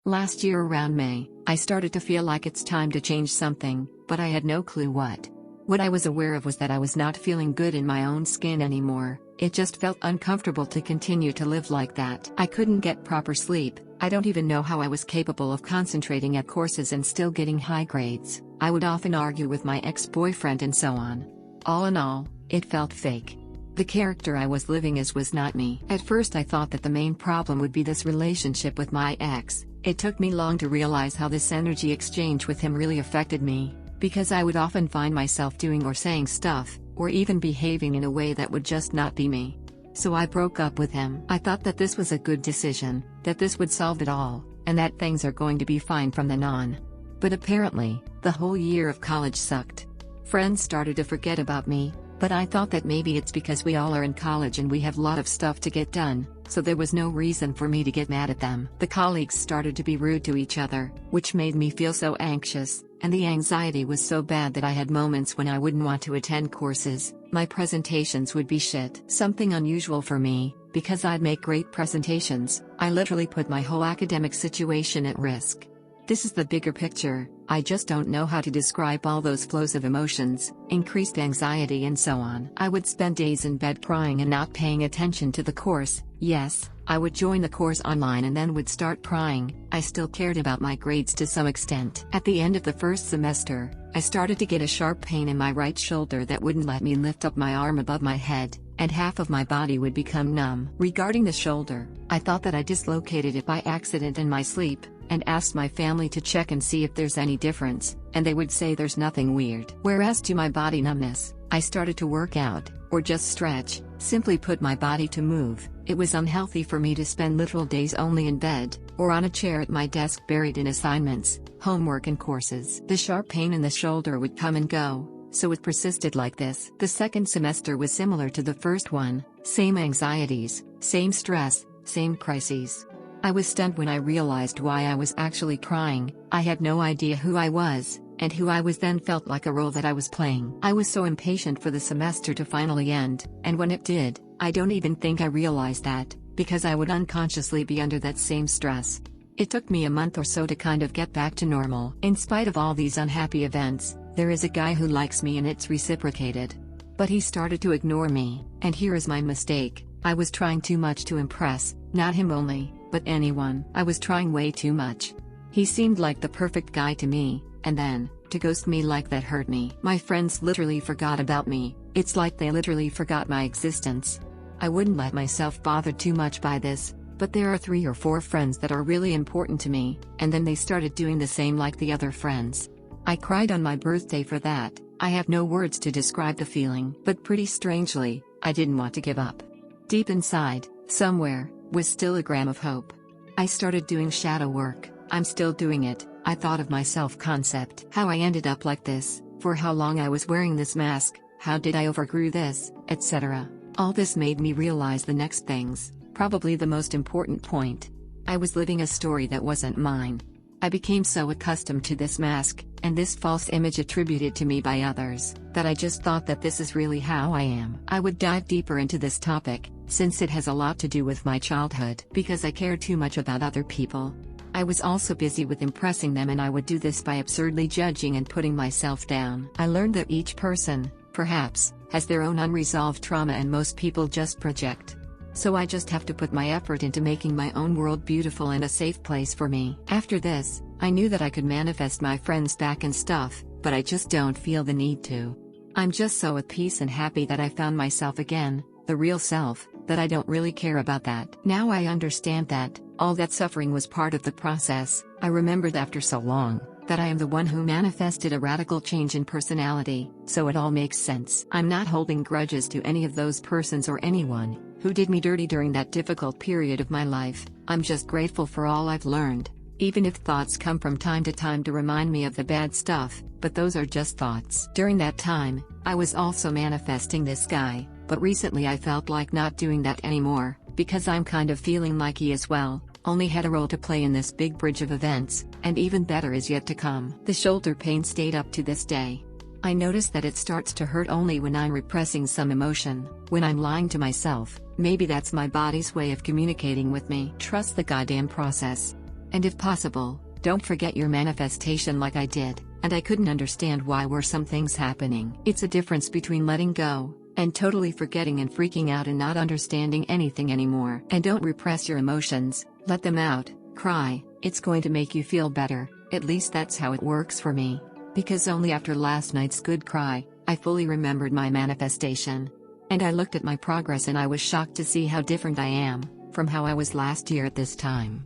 Last year around May, I started to feel like it's time to change something, but I had no clue what. What I was aware of was that I was not feeling good in my own skin anymore. It just felt uncomfortable to continue to live like that. I couldn't get proper sleep. I don't even know how I was capable of concentrating at courses and still getting high grades. I would often argue with my ex-boyfriend and so on. All in all, it felt fake. The character I was living as was not me. At first I thought that the main problem would be this relationship with my ex. It took me long to realize how this energy exchange with him really affected me, because I would often find myself doing or saying stuff, or even behaving in a way that would just not be me. So I broke up with him. I thought that this was a good decision, that this would solve it all, and that things are going to be fine from then on. But apparently, the whole year of college sucked. Friends started to forget about me, but I thought that maybe it's because we all are in college and we have a lot of stuff to get done, so there was no reason for me to get mad at them. The colleagues started to be rude to each other, which made me feel so anxious, and the anxiety was so bad that I had moments when I wouldn't want to attend courses. My presentations would be shit. Something unusual for me, because I'd make great presentations. I literally put my whole academic situation at risk. This is the bigger picture. I just don't know how to describe all those flows of emotions, increased anxiety and so on. I would spend days in bed crying and not paying attention to the course. Yes, I would join the course online and then would start crying. I still cared about my grades to some extent. At the end of the first semester, I started to get a sharp pain in my right shoulder that wouldn't let me lift up my arm above my head, and half of my body would become numb. Regarding the shoulder, I thought that I dislocated it by accident in my sleep, and asked my family to check and see if there's any difference, and they would say there's nothing weird. Whereas to my body numbness, I started to work out, or just stretch, simply put my body to move. It was unhealthy for me to spend literal days only in bed, or on a chair at my desk buried in assignments, homework and courses. The sharp pain in the shoulder would come and go, so it persisted like this. The second semester was similar to the first one, same anxieties, same stress, same crises. I was stunned when I realized why I was actually crying. I had no idea who I was, and who I was then felt like a role that I was playing. I was so impatient for the semester to finally end, and when it did, I don't even think I realized that, because I would unconsciously be under that same stress. It took me a month or so to kind of get back to normal. In spite of all these unhappy events, there is a guy who likes me and it's reciprocated. But he started to ignore me, and here is my mistake. I was trying too much to impress, not him only, but anyone. I was trying way too much. He seemed like the perfect guy to me, and then, to ghost me like that hurt me. My friends literally forgot about me. It's like they literally forgot my existence. I wouldn't let myself bother too much by this, but there are 3 or 4 friends that are really important to me, and then they started doing the same like the other friends. I cried on my birthday for that. I have no words to describe the feeling, but pretty strangely, I didn't want to give up. Deep inside, somewhere, was still a gram of hope. I started doing shadow work. I'm still doing it. I thought of my self-concept. How I ended up like this, for how long I was wearing this mask, how did I overgrew this, etc. All this made me realize the next things, probably the most important point. I was living a story that wasn't mine. I became so accustomed to this mask, and this false image attributed to me by others, that I just thought that this is really how I am. I would dive deeper into this topic, since it has a lot to do with my childhood. Because I cared too much about other people. I was also busy with impressing them, and I would do this by absurdly judging and putting myself down. I learned that each person, perhaps, has their own unresolved trauma and most people just project. So I just have to put my effort into making my own world beautiful and a safe place for me. After this, I knew that I could manifest my friends back and stuff, but I just don't feel the need to. I'm just so at peace and happy that I found myself again, the real self, that I don't really care about that. Now I understand that all that suffering was part of the process. I remembered after so long that I am the one who manifested a radical change in personality, so it all makes sense. I'm not holding grudges to any of those persons or anyone who did me dirty during that difficult period of my life. I'm just grateful for all I've learned, even if thoughts come from time to time to remind me of the bad stuff, but those are just thoughts. During that time, I was also manifesting this guy, but recently I felt like not doing that anymore, because I'm kind of feeling like he as well, only had a role to play in this big bridge of events, and even better is yet to come. The shoulder pain stayed up to this day. I notice that it starts to hurt only when I'm repressing some emotion, when I'm lying to myself. Maybe that's my body's way of communicating with me. Trust the goddamn process. And if possible, don't forget your manifestation like I did, and I couldn't understand why were some things happening. It's a difference between letting go, and totally forgetting and freaking out and not understanding anything anymore. And don't repress your emotions, let them out, cry, it's going to make you feel better, at least that's how it works for me. Because only after last night's good cry, I fully remembered my manifestation. And I looked at my progress and I was shocked to see how different I am from how I was last year at this time.